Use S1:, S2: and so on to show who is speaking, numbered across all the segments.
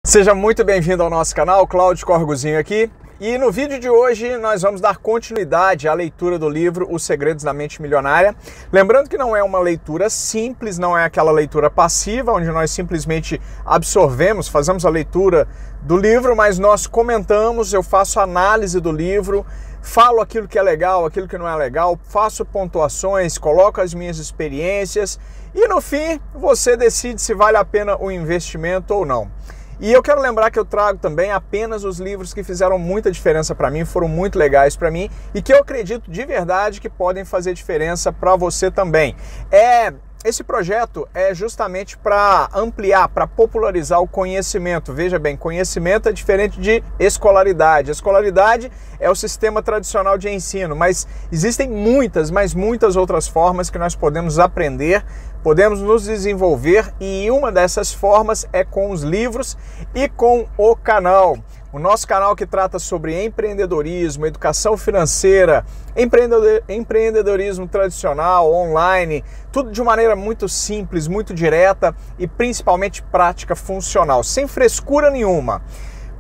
S1: Seja muito bem-vindo ao nosso canal, Cláudio Corgozinho aqui. E no vídeo de hoje nós vamos dar continuidade à leitura do livro Os Segredos da Mente Milionária. Lembrando que não é uma leitura simples, não é aquela leitura passiva, onde nós simplesmente absorvemos, fazemos a leitura do livro, mas nós comentamos, eu faço análise do livro, falo aquilo que é legal, aquilo que não é legal, faço pontuações, coloco as minhas experiências e no fim você decide se vale a pena o investimento ou não. E eu quero lembrar que eu trago também apenas os livros que fizeram muita diferença para mim, foram muito legais para mim e que eu acredito de verdade que podem fazer diferença para você também. Esse projeto é justamente para ampliar, para popularizar o conhecimento. Veja bem, conhecimento é diferente de escolaridade. Escolaridade é o sistema tradicional de ensino, mas existem muitas outras formas que nós podemos aprender, podemos nos desenvolver e uma dessas formas é com os livros e com o canal. O nosso canal que trata sobre empreendedorismo, educação financeira, empreendedorismo tradicional, online, tudo de maneira muito simples, muito direta e principalmente prática, funcional, sem frescura nenhuma.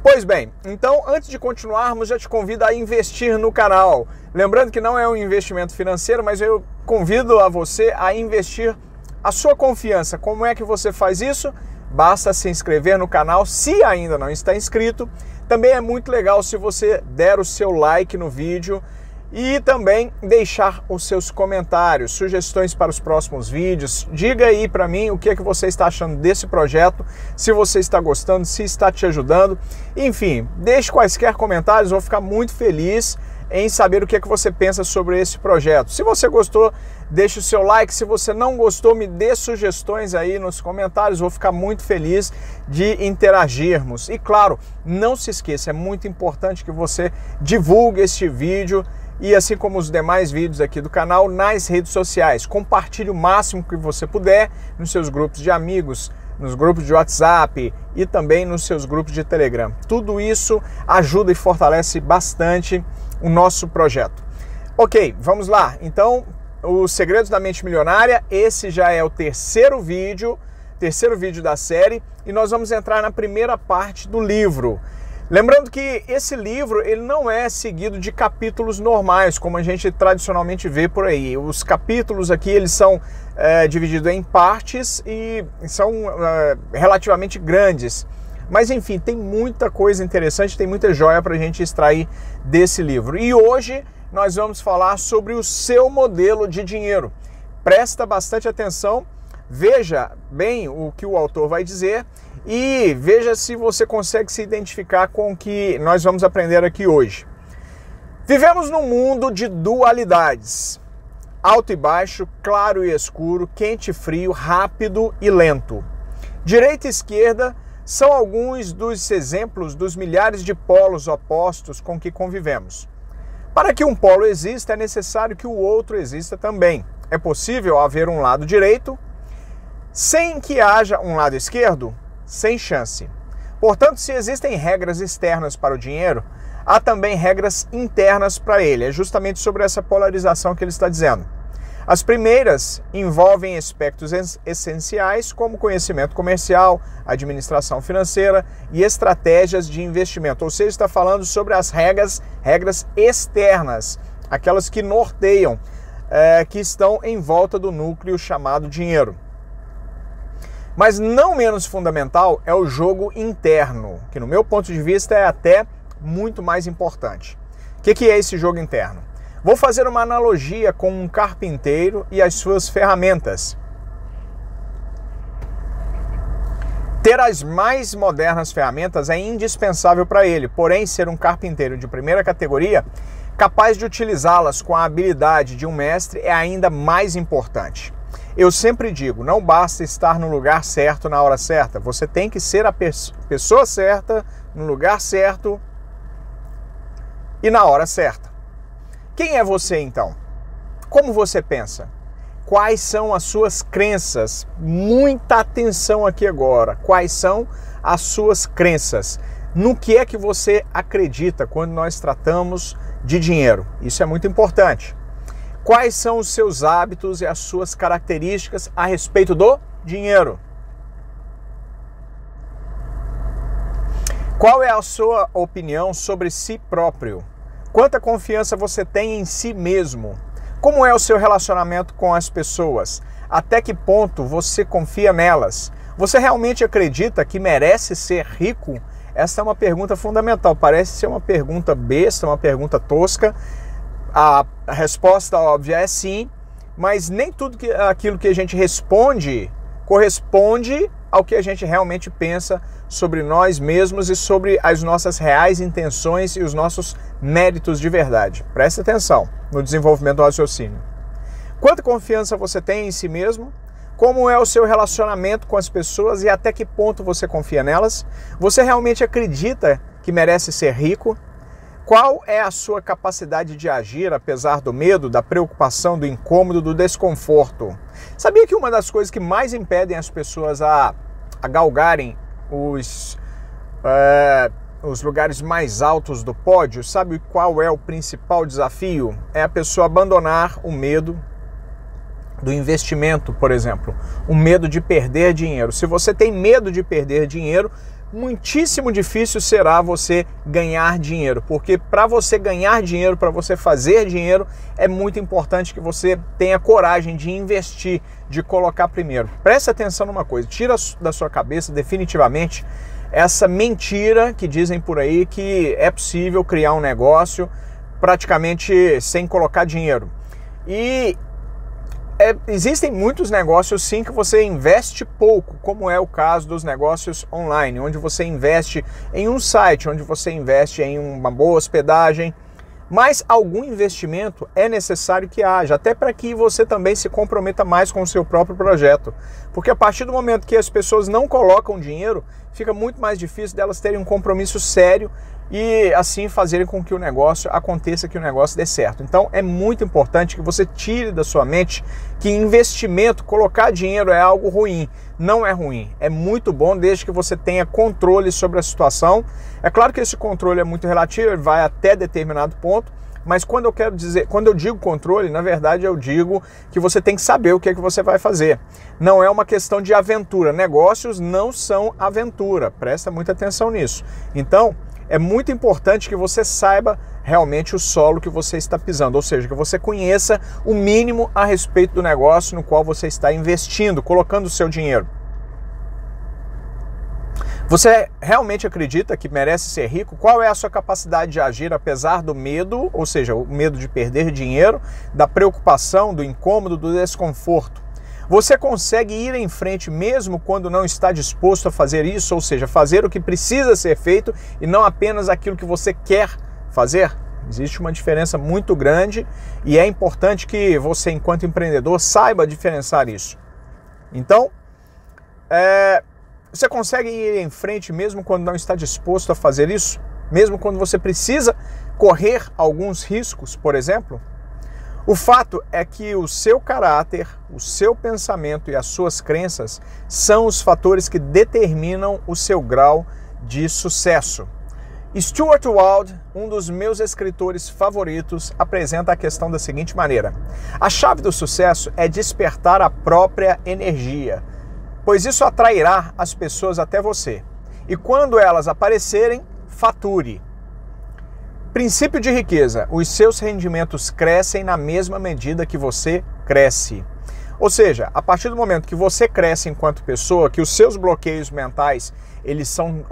S1: Pois bem, então antes de continuarmos, já te convido a investir no canal. Lembrando que não é um investimento financeiro, mas eu convido a você a investir a sua confiança. Como é que você faz isso? Basta se inscrever no canal, se ainda não está inscrito. Também é muito legal se você der o seu like no vídeo e também deixar os seus comentários, sugestões para os próximos vídeos. Diga aí para mim o que é que você está achando desse projeto, se você está gostando, se está te ajudando. Enfim, deixe quaisquer comentários, vou ficar muito feliz em saber o que é que você pensa sobre esse projeto. Se você gostou, deixe o seu like. Se você não gostou, me dê sugestões aí nos comentários. Vou ficar muito feliz de interagirmos. E claro, não se esqueça, é muito importante que você divulgue este vídeo e assim como os demais vídeos aqui do canal nas redes sociais. Compartilhe o máximo que você puder nos seus grupos de amigos, nos grupos de WhatsApp e também nos seus grupos de Telegram. Tudo isso ajuda e fortalece bastante o nosso projeto. Ok, vamos lá. Então, Os Segredos da Mente Milionária, esse já é o terceiro vídeo da série e nós vamos entrar na primeira parte do livro. Lembrando que esse livro ele não é seguido de capítulos normais, como a gente tradicionalmente vê por aí. Os capítulos aqui eles são divididos em partes e são relativamente grandes. Mas enfim, tem muita coisa interessante, tem muita joia para a gente extrair desse livro. E hoje nós vamos falar sobre o seu modelo de dinheiro. Presta bastante atenção, veja bem o que o autor vai dizer e veja se você consegue se identificar com o que nós vamos aprender aqui hoje. Vivemos num mundo de dualidades. Alto e baixo, claro e escuro, quente e frio, rápido e lento. Direita e esquerda são alguns dos exemplos dos milhares de polos opostos com que convivemos. Para que um polo exista, é necessário que o outro exista também. É possível haver um lado direito sem que haja um lado esquerdo? Sem chance. Portanto, se existem regras externas para o dinheiro, há também regras internas para ele. É justamente sobre essa polarização que ele está dizendo. As primeiras envolvem aspectos essenciais como conhecimento comercial, administração financeira e estratégias de investimento. Ou seja, está falando sobre as regras externas, aquelas que norteiam, que estão em volta do núcleo chamado dinheiro. Mas não menos fundamental é o jogo interno, que no meu ponto de vista é até muito mais importante. O que é esse jogo interno? Vou fazer uma analogia com um carpinteiro e as suas ferramentas. Ter as mais modernas ferramentas é indispensável para ele, porém ser um carpinteiro de primeira categoria, capaz de utilizá-las com a habilidade de um mestre, é ainda mais importante. Eu sempre digo, não basta estar no lugar certo na hora certa, você tem que ser a pessoa certa, no lugar certo e na hora certa. Quem é você então? Como você pensa? Quais são as suas crenças? Muita atenção aqui agora. Quais são as suas crenças? No que é que você acredita quando nós tratamos de dinheiro? Isso é muito importante. Quais são os seus hábitos e as suas características a respeito do dinheiro? Qual é a sua opinião sobre si próprio? Quanta confiança você tem em si mesmo? Como é o seu relacionamento com as pessoas? Até que ponto você confia nelas? Você realmente acredita que merece ser rico? Essa é uma pergunta fundamental. Parece ser uma pergunta besta, uma pergunta tosca. A resposta óbvia é sim, mas nem tudo aquilo que a gente responde corresponde ao que a gente realmente pensa sobre nós mesmos e sobre as nossas reais intenções e os nossos méritos de verdade. Preste atenção no desenvolvimento do raciocínio. Quanta confiança você tem em si mesmo? Como é o seu relacionamento com as pessoas e até que ponto você confia nelas? Você realmente acredita que merece ser rico? Qual é a sua capacidade de agir apesar do medo, da preocupação, do incômodo, do desconforto? Sabia que uma das coisas que mais impedem as pessoas a galgarem os lugares mais altos do pódio, sabe qual é o principal desafio? É a pessoa abandonar o medo do investimento, por exemplo, o medo de perder dinheiro. Se você tem medo de perder dinheiro, muitíssimo difícil será você ganhar dinheiro, porque para você ganhar dinheiro, para você fazer dinheiro, é muito importante que você tenha coragem de investir, de colocar primeiro. Preste atenção numa coisa, tira da sua cabeça definitivamente essa mentira que dizem por aí que é possível criar um negócio praticamente sem colocar dinheiro. E existem muitos negócios sim que você investe pouco, como é o caso dos negócios online, onde você investe em um site, onde você investe em uma boa hospedagem, mas algum investimento é necessário que haja, até para que você também se comprometa mais com o seu próprio projeto. Porque a partir do momento que as pessoas não colocam dinheiro, fica muito mais difícil delas terem um compromisso sério e assim fazerem com que o negócio aconteça, que o negócio dê certo. Então é muito importante que você tire da sua mente que investimento, colocar dinheiro é algo ruim. Não é ruim, é muito bom desde que você tenha controle sobre a situação. É claro que esse controle é muito relativo, ele vai até determinado ponto, mas quando eu digo controle, na verdade eu digo que você tem que saber o que é que você vai fazer. Não é uma questão de aventura, negócios não são aventura, presta muita atenção nisso. Então, é muito importante que você saiba realmente o solo que você está pisando, ou seja, que você conheça o mínimo a respeito do negócio no qual você está investindo, colocando o seu dinheiro. Você realmente acredita que merece ser rico? Qual é a sua capacidade de agir apesar do medo, ou seja, o medo de perder dinheiro, da preocupação, do incômodo, do desconforto? Você consegue ir em frente mesmo quando não está disposto a fazer isso, ou seja, fazer o que precisa ser feito e não apenas aquilo que você quer fazer? Existe uma diferença muito grande e é importante que você, enquanto empreendedor, saiba diferenciar isso. Então, você consegue ir em frente mesmo quando não está disposto a fazer isso? Mesmo quando você precisa correr alguns riscos, por exemplo? O fato é que o seu caráter, o seu pensamento e as suas crenças são os fatores que determinam o seu grau de sucesso. Stuart Wald, um dos meus escritores favoritos, apresenta a questão da seguinte maneira: a chave do sucesso é despertar a própria energia, pois isso atrairá as pessoas até você. E quando elas aparecerem, fature. Princípio de riqueza: os seus rendimentos crescem na mesma medida que você cresce. Ou seja, a partir do momento que você cresce enquanto pessoa, que os seus bloqueios mentais eles são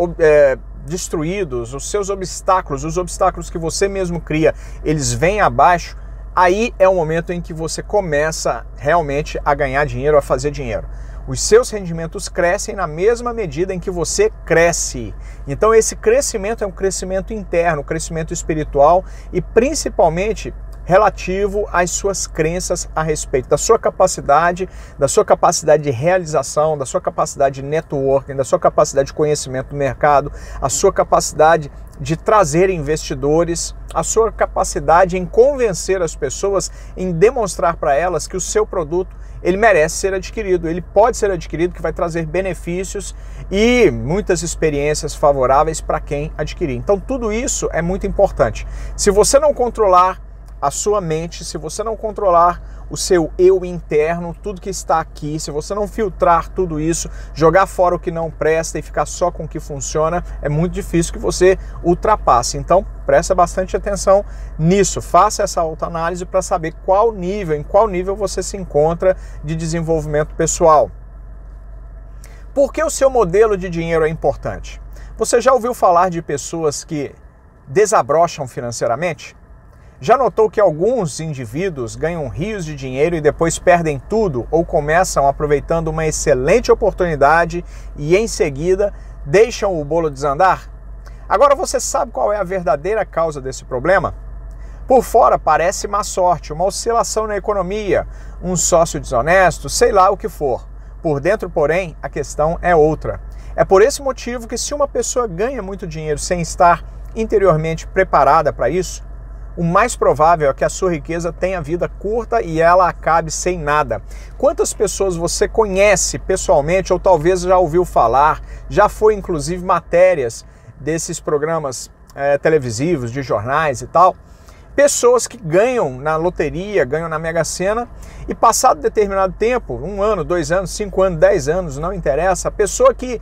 S1: destruídos, os seus obstáculos, os obstáculos que você mesmo cria, eles vêm abaixo, aí é o momento em que você começa realmente a ganhar dinheiro, a fazer dinheiro. Os seus rendimentos crescem na mesma medida em que você cresce. Então esse crescimento é um crescimento interno, um crescimento espiritual e principalmente relativo às suas crenças a respeito da sua capacidade de realização, da sua capacidade de networking, da sua capacidade de conhecimento do mercado, a sua capacidade de trazer investidores, a sua capacidade em convencer as pessoas, em demonstrar para elas que o seu produto ele merece ser adquirido, ele pode ser adquirido, que vai trazer benefícios e muitas experiências favoráveis para quem adquirir. Então tudo isso é muito importante. Se você não controlar a sua mente, se você não controlar o seu eu interno, tudo que está aqui, se você não filtrar tudo isso, jogar fora o que não presta e ficar só com o que funciona, é muito difícil que você ultrapasse. Então, presta bastante atenção nisso, faça essa autoanálise para saber em qual nível você se encontra de desenvolvimento pessoal. Por que o seu modelo de dinheiro é importante? Você já ouviu falar de pessoas que desabrocham financeiramente? Já notou que alguns indivíduos ganham rios de dinheiro e depois perdem tudo ou começam aproveitando uma excelente oportunidade e em seguida deixam o bolo desandar? Agora você sabe qual é a verdadeira causa desse problema? Por fora parece má sorte, uma oscilação na economia, um sócio desonesto, sei lá o que for. Por dentro, porém, a questão é outra. É por esse motivo que se uma pessoa ganha muito dinheiro sem estar interiormente preparada para isso, o mais provável é que a sua riqueza tenha vida curta e ela acabe sem nada. Quantas pessoas você conhece pessoalmente ou talvez já ouviu falar, já foi inclusive matérias desses programas televisivos, de jornais e tal, pessoas que ganham na loteria, ganham na Mega Sena e passado determinado tempo, 1 ano, 2 anos, 5 anos, 10 anos, não interessa, a pessoa que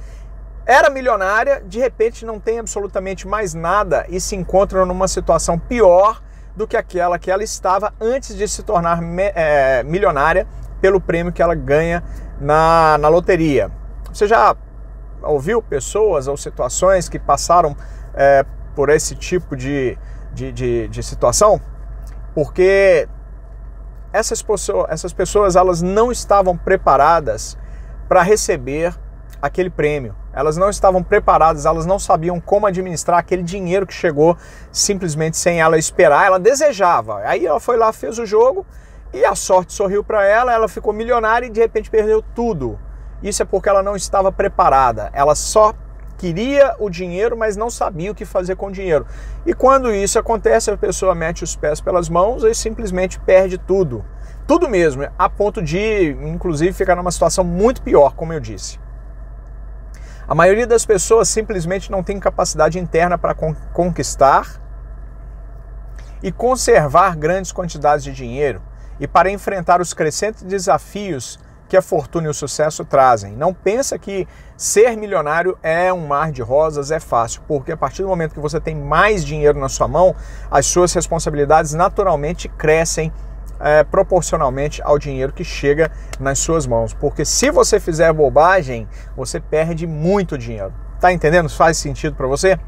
S1: era milionária, de repente não tem absolutamente mais nada e se encontra numa situação pior do que aquela que ela estava antes de se tornar milionária pelo prêmio que ela ganha na loteria. Você já ouviu pessoas ou situações que passaram por esse tipo de situação? Porque essas pessoas elas não estavam preparadas para receber aquele prêmio. Elas não estavam preparadas, elas não sabiam como administrar aquele dinheiro que chegou simplesmente sem ela esperar. Ela desejava. Aí ela foi lá, fez o jogo e a sorte sorriu para ela, ela ficou milionária e de repente perdeu tudo. Isso é porque ela não estava preparada. Ela só queria o dinheiro, mas não sabia o que fazer com o dinheiro. E quando isso acontece, a pessoa mete os pés pelas mãos e simplesmente perde tudo. Tudo mesmo, a ponto de, inclusive, ficar numa situação muito pior, como eu disse. A maioria das pessoas simplesmente não tem capacidade interna para conquistar e conservar grandes quantidades de dinheiro e para enfrentar os crescentes desafios que a fortuna e o sucesso trazem. Não pensa que ser milionário é um mar de rosas, é fácil, porque a partir do momento que você tem mais dinheiro na sua mão, as suas responsabilidades naturalmente crescem proporcionalmente ao dinheiro que chega nas suas mãos. Porque se você fizer bobagem, você perde muito dinheiro. Tá entendendo? Faz sentido para você?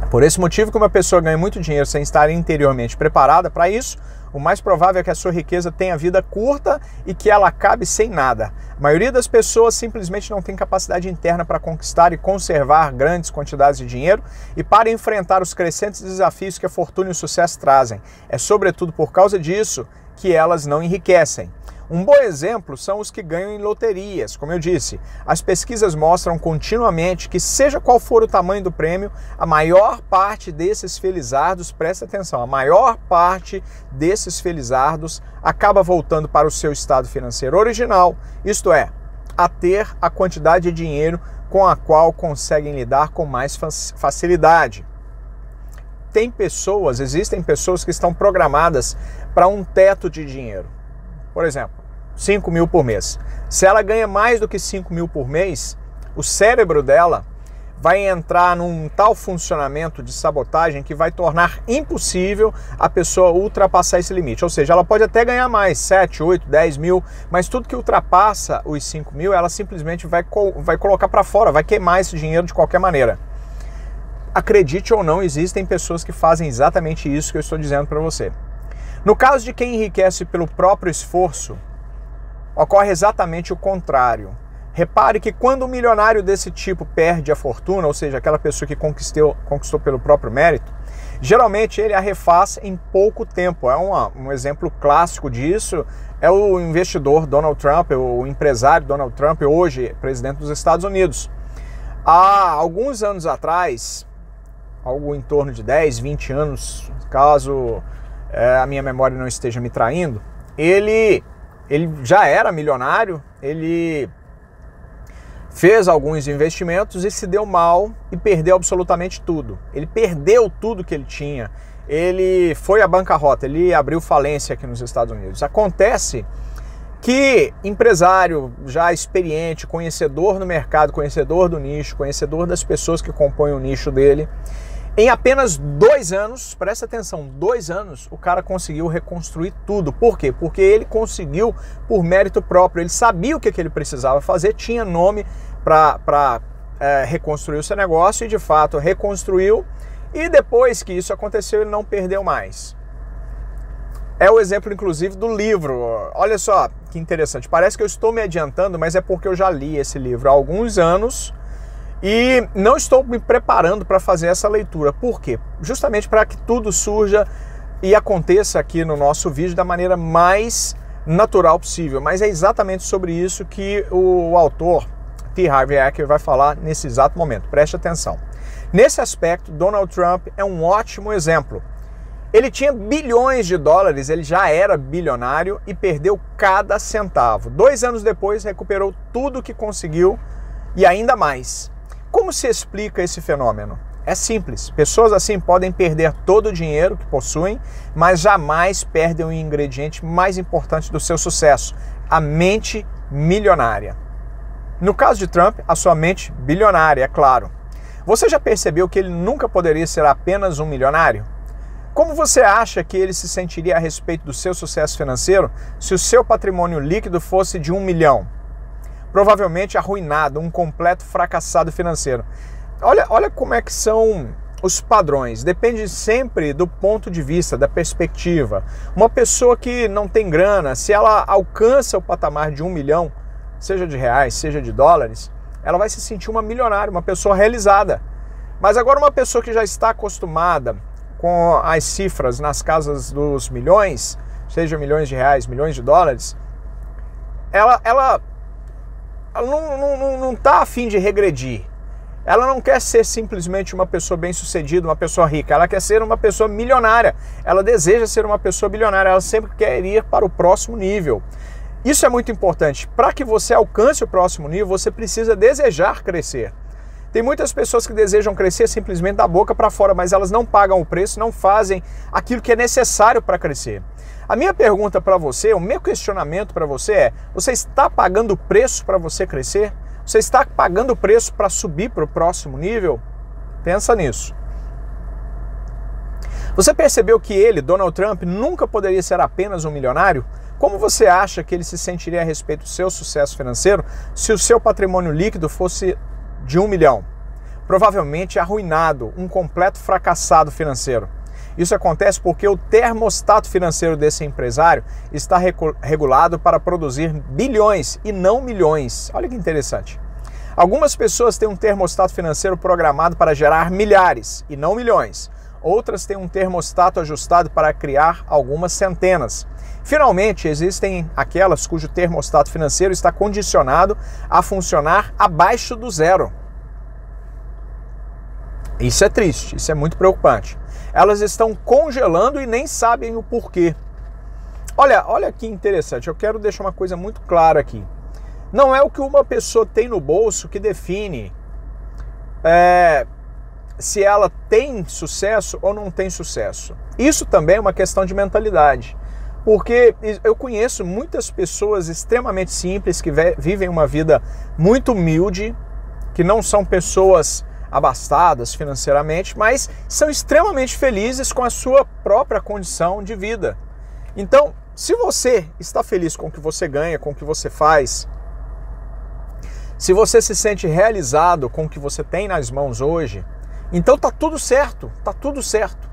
S1: Por esse motivo que uma pessoa ganha muito dinheiro sem estar interiormente preparada para isso, o mais provável é que a sua riqueza tenha vida curta e que ela acabe sem nada. A maioria das pessoas simplesmente não tem capacidade interna para conquistar e conservar grandes quantidades de dinheiro e para enfrentar os crescentes desafios que a fortuna e o sucesso trazem. É sobretudo por causa disso que elas não enriquecem. Um bom exemplo são os que ganham em loterias. Como eu disse, as pesquisas mostram continuamente que, seja qual for o tamanho do prêmio, a maior parte desses felizardos, presta atenção, a maior parte desses felizardos acaba voltando para o seu estado financeiro original, isto é, a ter a quantidade de dinheiro com a qual conseguem lidar com mais facilidade. Existem pessoas que estão programadas para um teto de dinheiro. Por exemplo, 5 mil por mês. Se ela ganha mais do que 5 mil por mês, o cérebro dela vai entrar num tal funcionamento de sabotagem que vai tornar impossível a pessoa ultrapassar esse limite. Ou seja, ela pode até ganhar mais, 7, 8, 10 mil, mas tudo que ultrapassa os 5 mil, ela simplesmente vai colocar para fora, vai queimar esse dinheiro de qualquer maneira. Acredite ou não, existem pessoas que fazem exatamente isso que eu estou dizendo para você. No caso de quem enriquece pelo próprio esforço, ocorre exatamente o contrário. Repare que quando um milionário desse tipo perde a fortuna, ou seja, aquela pessoa que conquistou pelo próprio mérito, geralmente ele a refaz em pouco tempo. Um exemplo clássico disso é o investidor Donald Trump, o empresário Donald Trump, hoje presidente dos Estados Unidos. Há alguns anos atrás, algo em torno de 10, 20 anos, caso a minha memória não esteja me traindo, ele já era milionário, ele fez alguns investimentos e se deu mal e perdeu absolutamente tudo. Ele perdeu tudo que ele tinha. Ele foi à bancarrota, ele abriu falência aqui nos Estados Unidos. Acontece que empresário já experiente, conhecedor no mercado, conhecedor do nicho, conhecedor das pessoas que compõem o nicho dele, em apenas 2 anos, presta atenção, 2 anos, o cara conseguiu reconstruir tudo. Por quê? Porque ele conseguiu por mérito próprio, ele sabia o que ele precisava fazer, tinha nome para reconstruir o seu negócio e de fato reconstruiu, e depois que isso aconteceu ele não perdeu mais. É o exemplo, inclusive, do livro. Olha só que interessante. Parece que eu estou me adiantando, mas é porque eu já li esse livro há alguns anos e não estou me preparando para fazer essa leitura. Por quê? Justamente para que tudo surja e aconteça aqui no nosso vídeo da maneira mais natural possível. Mas é exatamente sobre isso que o autor, T. Harv Eker, vai falar nesse exato momento. Preste atenção. Nesse aspecto, Donald Trump é um ótimo exemplo. Ele tinha bilhões de dólares, ele já era bilionário e perdeu cada centavo. 2 anos depois, recuperou tudo que conseguiu e ainda mais. Como se explica esse fenômeno? É simples. Pessoas assim podem perder todo o dinheiro que possuem, mas jamais perdem o ingrediente mais importante do seu sucesso, a mente milionária. No caso de Trump, a sua mente bilionária, é claro. Você já percebeu que ele nunca poderia ser apenas um milionário? Como você acha que ele se sentiria a respeito do seu sucesso financeiro se o seu patrimônio líquido fosse de 1 milhão? Provavelmente arruinado, um completo fracassado financeiro. Olha como é que são os padrões. Depende sempre do ponto de vista, da perspectiva. Uma pessoa que não tem grana, se ela alcança o patamar de 1 milhão, seja de reais, seja de dólares, ela vai se sentir uma milionária, uma pessoa realizada. Mas agora uma pessoa que já está acostumada com as cifras nas casas dos milhões, seja milhões de reais, milhões de dólares, ela não está a fim de regredir. Ela não quer ser simplesmente uma pessoa bem-sucedida, uma pessoa rica. Ela quer ser uma pessoa milionária. Ela deseja ser uma pessoa bilionária. Ela sempre quer ir para o próximo nível. Isso é muito importante. Para que você alcance o próximo nível, você precisa desejar crescer. Tem muitas pessoas que desejam crescer simplesmente da boca para fora, mas elas não pagam o preço, não fazem aquilo que é necessário para crescer. A minha pergunta para você, o meu questionamento para você é: você está pagando o preço para você crescer? Você está pagando o preço para subir para o próximo nível? Pensa nisso. Você percebeu que ele, Donald Trump, nunca poderia ser apenas um milionário? Como você acha que ele se sentiria a respeito do seu sucesso financeiro se o seu patrimônio líquido fosse de 1 milhão? Provavelmente arruinado, um completo fracassado financeiro. Isso acontece porque o termostato financeiro desse empresário está regulado para produzir bilhões e não milhões. Olha que interessante. Algumas pessoas têm um termostato financeiro programado para gerar milhares e não milhões. Outras têm um termostato ajustado para criar algumas centenas. Finalmente, existem aquelas cujo termostato financeiro está condicionado a funcionar abaixo do zero. Isso é triste, isso é muito preocupante. Elas estão congelando e nem sabem o porquê. Olha que interessante, eu quero deixar uma coisa muito clara aqui. Não é o que uma pessoa tem no bolso que define se ela tem sucesso ou não tem sucesso. Isso também é uma questão de mentalidade. Porque eu conheço muitas pessoas extremamente simples que vivem uma vida muito humilde, que não são pessoas abastadas financeiramente, mas são extremamente felizes com a sua própria condição de vida. Então, se você está feliz com o que você ganha, com o que você faz, se você se sente realizado com o que você tem nas mãos hoje, então tá tudo certo, tá tudo certo.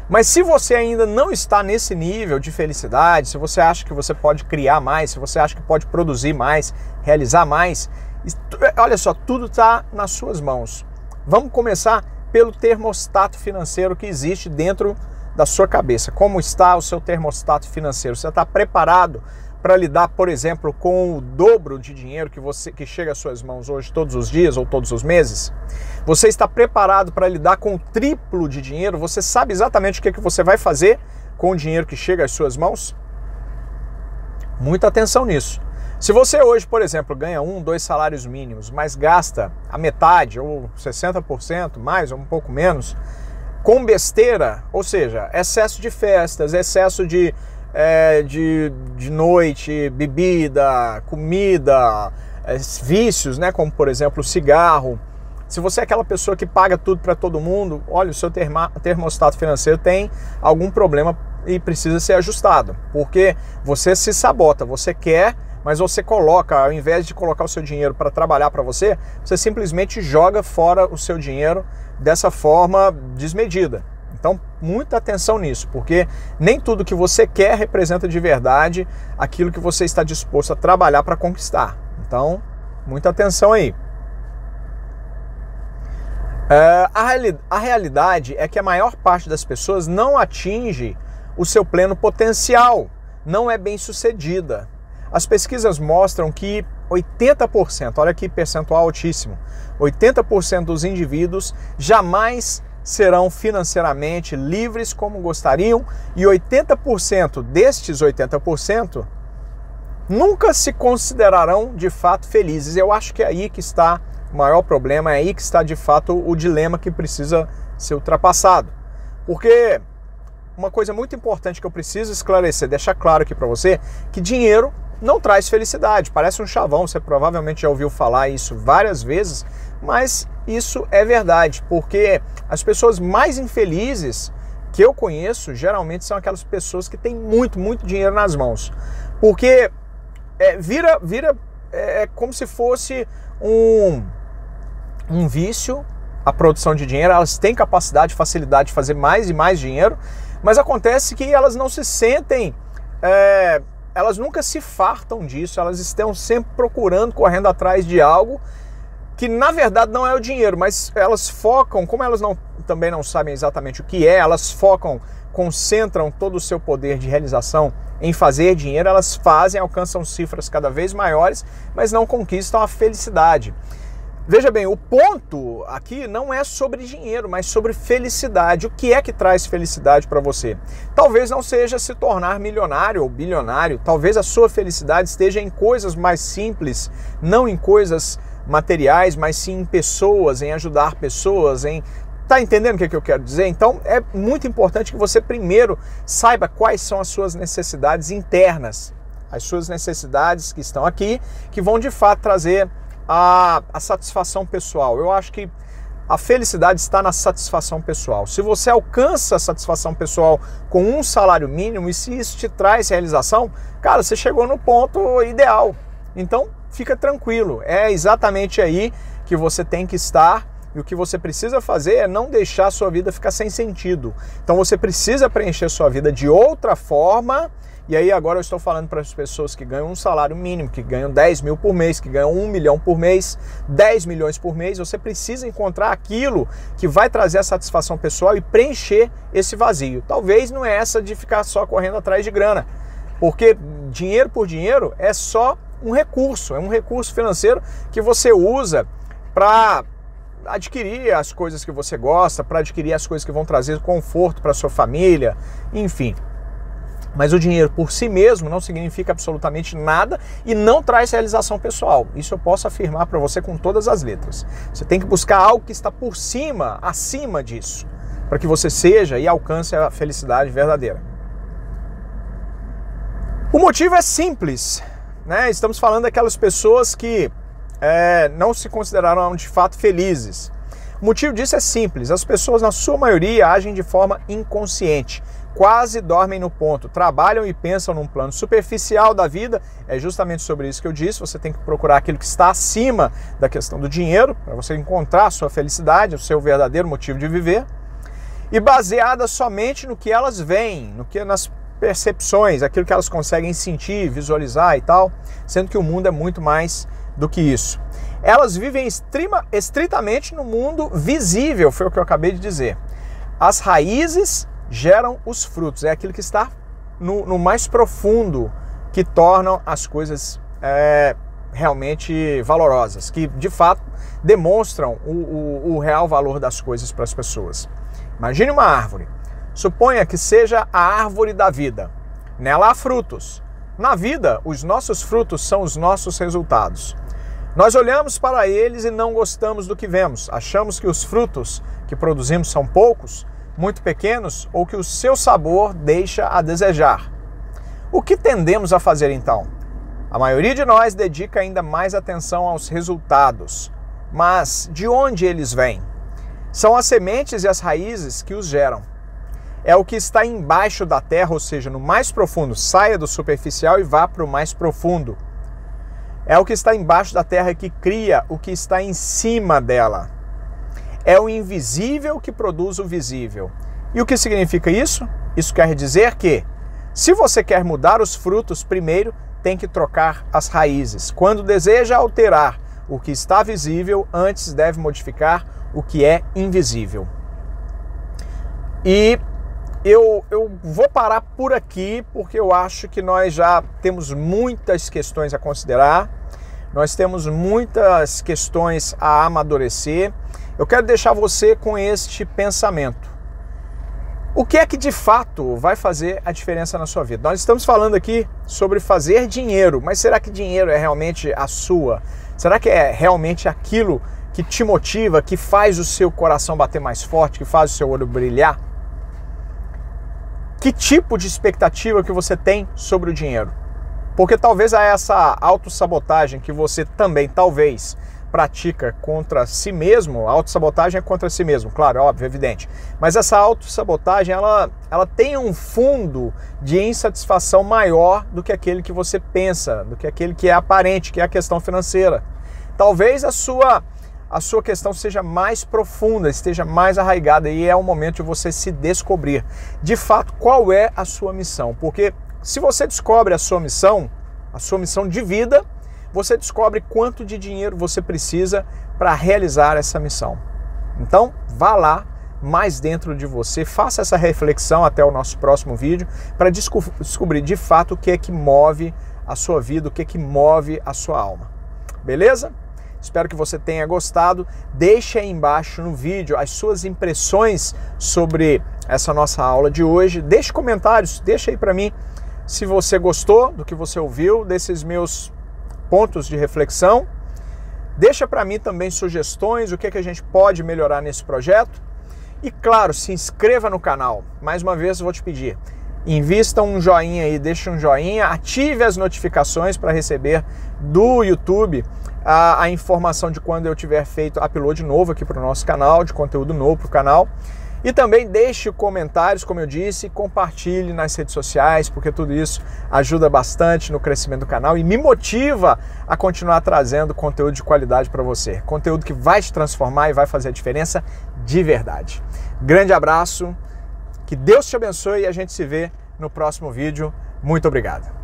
S1: Mas se você ainda não está nesse nível de felicidade, se você acha que você pode criar mais, se você acha que pode produzir mais, realizar mais, olha só, tudo está nas suas mãos. Vamos começar pelo termostato financeiro que existe dentro da sua cabeça. Como está o seu termostato financeiro? Você está preparado para lidar, por exemplo, com o dobro de dinheiro que chega às suas mãos hoje todos os dias ou todos os meses? Você está preparado para lidar com o triplo de dinheiro? Você sabe exatamente o que você vai fazer com o dinheiro que chega às suas mãos? Muita atenção nisso. Se você hoje, por exemplo, ganha 1, 2 salários mínimos, mas gasta a metade ou 60%, mais ou um pouco menos, com besteira, ou seja, excesso de festas, excesso de noite, bebida, comida, vícios, né, como por exemplo o cigarro. Se você é aquela pessoa que paga tudo para todo mundo, olha, o seu termostato financeiro tem algum problema e precisa ser ajustado, porque você se sabota, você quer, mas você coloca, ao invés de colocar o seu dinheiro para trabalhar para você, você simplesmente joga fora o seu dinheiro dessa forma desmedida. Então, muita atenção nisso, porque nem tudo que você quer representa de verdade aquilo que você está disposto a trabalhar para conquistar. Então, muita atenção aí. A realidade é que a maior parte das pessoas não atinge o seu pleno potencial, não é bem sucedida. As pesquisas mostram que 80%, olha que percentual altíssimo, 80% dos indivíduos jamais serão financeiramente livres como gostariam e 80% destes 80% nunca se considerarão de fato felizes. Eu acho que é aí que está o maior problema, é aí que está de fato o dilema que precisa ser ultrapassado. Porque uma coisa muito importante que eu preciso esclarecer, deixar claro aqui para você, que dinheiro não traz felicidade. Parece um chavão, você provavelmente já ouviu falar isso várias vezes, mas isso é verdade, porque as pessoas mais infelizes que eu conheço geralmente são aquelas pessoas que têm muito, muito dinheiro nas mãos. Porque vira como se fosse um vício a produção de dinheiro. Elas têm capacidade, facilidade de fazer mais e mais dinheiro, mas acontece que elas não se sentem, elas nunca se fartam disso, elas estão sempre procurando, correndo atrás de algo que na verdade não é o dinheiro, mas elas focam, como elas também não sabem exatamente o que é, elas focam, concentram todo o seu poder de realização em fazer dinheiro, elas fazem, alcançam cifras cada vez maiores, mas não conquistam a felicidade. Veja bem, o ponto aqui não é sobre dinheiro, mas sobre felicidade. O que é que traz felicidade para você? Talvez não seja se tornar milionário ou bilionário, talvez a sua felicidade esteja em coisas mais simples, não em coisas materiais, mas sim em pessoas, em ajudar pessoas, em... Tá entendendo o que eu quero dizer? Então é muito importante que você primeiro saiba quais são as suas necessidades internas, as suas necessidades que estão aqui, que vão de fato trazer a satisfação pessoal. Eu acho que a felicidade está na satisfação pessoal. Se você alcança a satisfação pessoal com um salário mínimo e se isso te traz realização, cara, você chegou no ponto ideal. Então fica tranquilo, é exatamente aí que você tem que estar. E o que você precisa fazer é não deixar a sua vida ficar sem sentido. Então você precisa preencher sua vida de outra forma. E aí agora eu estou falando para as pessoas que ganham um salário mínimo, que ganham 10 mil por mês, que ganham 1 milhão por mês, 10 milhões por mês. Você precisa encontrar aquilo que vai trazer a satisfação pessoal e preencher esse vazio. Talvez não é essa de ficar só correndo atrás de grana. Porque dinheiro por dinheiro é só um recurso. É um recurso financeiro que você usa para adquirir as coisas que você gosta, para adquirir as coisas que vão trazer conforto para sua família, enfim. Mas o dinheiro por si mesmo não significa absolutamente nada e não traz realização pessoal. Isso eu posso afirmar para você com todas as letras. Você tem que buscar algo que está por cima, acima disso, para que você seja e alcance a felicidade verdadeira. O motivo é simples, né? Estamos falando daquelas pessoas que não se consideraram de fato felizes. O motivo disso é simples. As pessoas, na sua maioria, agem de forma inconsciente. Quase dormem no ponto. Trabalham e pensam num plano superficial da vida. É justamente sobre isso que eu disse. Você tem que procurar aquilo que está acima da questão do dinheiro, para você encontrar a sua felicidade, o seu verdadeiro motivo de viver. E baseada somente no que elas veem, nas percepções, aquilo que elas conseguem sentir, visualizar e tal. Sendo que o mundo é muito mais do que isso. Elas vivem estritamente no mundo visível, foi o que eu acabei de dizer. As raízes geram os frutos, é aquilo que está no mais profundo que tornam as coisas realmente valorosas, que de fato demonstram o real valor das coisas para as pessoas. Imagine uma árvore, suponha que seja a árvore da vida, nela há frutos. Na vida, os nossos frutos são os nossos resultados. Nós olhamos para eles e não gostamos do que vemos. Achamos que os frutos que produzimos são poucos, muito pequenos, ou que o seu sabor deixa a desejar. O que tendemos a fazer então? A maioria de nós dedica ainda mais atenção aos resultados. Mas de onde eles vêm? São as sementes e as raízes que os geram. É o que está embaixo da terra, ou seja, no mais profundo. Saia do superficial e vá para o mais profundo. É o que está embaixo da terra que cria o que está em cima dela. É o invisível que produz o visível. E o que significa isso? Isso quer dizer que, se você quer mudar os frutos, primeiro tem que trocar as raízes. Quando deseja alterar o que está visível, antes deve modificar o que é invisível. E eu vou parar por aqui, porque eu acho que nós já temos muitas questões a considerar, nós temos muitas questões a amadurecer. Eu quero deixar você com este pensamento. O que é que de fato vai fazer a diferença na sua vida? Nós estamos falando aqui sobre fazer dinheiro, mas será que dinheiro é realmente a sua? Será que é realmente aquilo que te motiva, que faz o seu coração bater mais forte, que faz o seu olho brilhar? Que tipo de expectativa que você tem sobre o dinheiro? Porque talvez essa autossabotagem que você também, talvez, pratica contra si mesmo, a autossabotagem é contra si mesmo, claro, óbvio, evidente. Mas essa autossabotagem, ela tem um fundo de insatisfação maior do que aquele que você pensa, do que aquele que é aparente, que é a questão financeira. Talvez a sua questão seja mais profunda, esteja mais arraigada, e é o momento de você se descobrir de fato qual é a sua missão. Porque se você descobre a sua missão de vida, você descobre quanto de dinheiro você precisa para realizar essa missão. Então, vá lá, mais dentro de você, faça essa reflexão até o nosso próximo vídeo para descobrir de fato o que é que move a sua vida, o que é que move a sua alma. Beleza? Espero que você tenha gostado. Deixe aí embaixo no vídeo as suas impressões sobre essa nossa aula de hoje. Deixe comentários, deixe aí para mim se você gostou do que você ouviu, desses meus pontos de reflexão. Deixa para mim também sugestões, o que é que a gente pode melhorar nesse projeto. E claro, se inscreva no canal. Mais uma vez eu vou te pedir, invista um joinha aí, deixe um joinha, ative as notificações para receber do YouTube a informação de quando eu tiver feito upload novo aqui para o nosso canal, de conteúdo novo para o canal. E também deixe comentários, como eu disse, compartilhe nas redes sociais, porque tudo isso ajuda bastante no crescimento do canal e me motiva a continuar trazendo conteúdo de qualidade para você. Conteúdo que vai te transformar e vai fazer a diferença de verdade. Grande abraço, que Deus te abençoe e a gente se vê no próximo vídeo. Muito obrigado.